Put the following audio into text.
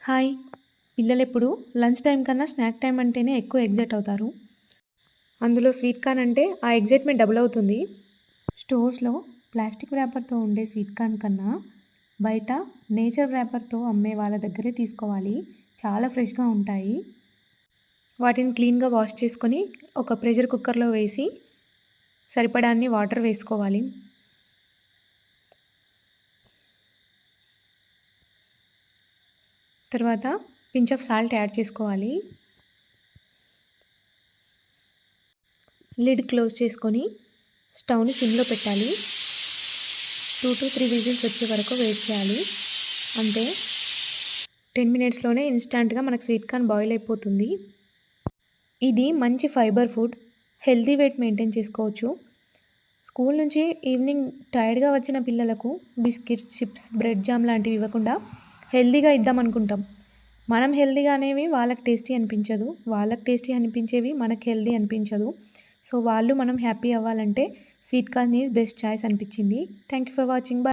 Hi! పిల్లలెప్పుడు lunch time కన్నా snack time అంటేనే ఎక్కువ ఎక్సైట్ అవుతారు. అందులో స్వీట్ కార్న్ అంటే ఆ ఎక్సైట్‌మెంట్ డబుల్ అవుతుంది. స్టోర్స్‌లో ప్లాస్టిక్ ర్యాపర్‌తో ఉండే స్వీట్ కార్న్ కన్నా బయట నేచర్ ర్యాపర్‌తో అమ్మే వాళ్ళ దగ్గరే తీసుకోవాలి. చాలా ఫ్రెష్‌గా ఉంటాయి. వాటిని క్లీన్‌గా వాష్ చేసుకొని ఒక ప్రెషర్ కుక్కర్‌లో వేసి సరిపడా వాటర్ వేసుకోవాలి. తర్వాత పించ్ ఆఫ్ సాల్ట్ యాడ్ చేసుకోవాలి. లిడ్ క్లోజ్ చేసుకొని స్టవ్‌ని సిమ్‌లో పెట్టాలి. 2-3 విజిల్స్ వచ్చే వరకు వెయిట్ చేయాలి. అంతే 10 మినిట్స్‌లోనే ఇన్‌స్టాంట్‌గా మనకు స్వీట్ కార్న్ బాయిల్ అయిపోతుంది. ఇది మంచి fibre food. Healthy weight maintain చేసుకోవచ్చు. స్కూల్ నుంచి ఈవినింగ్ టైర్డ్‌గా వచ్చిన పిల్లలకు బిస్కిట్స్, చిప్స్, బ్రెడ్ జామ్ లాంటివి ఇవ్వకుండా హెల్తీగా ఇద్దామనుకుంటాం. మనం హెల్తీగా అనేవి వాళ్ళకి టేస్టీ అనిపించదు. వాళ్ళకి టేస్టీ అనిపించేవి మనకు హెల్తీ అనిపించదు. సో, మనం హ్యాపీ అవ్వాలంటే sweet corn is best choice అనిపించింది. Thank you for watching. By.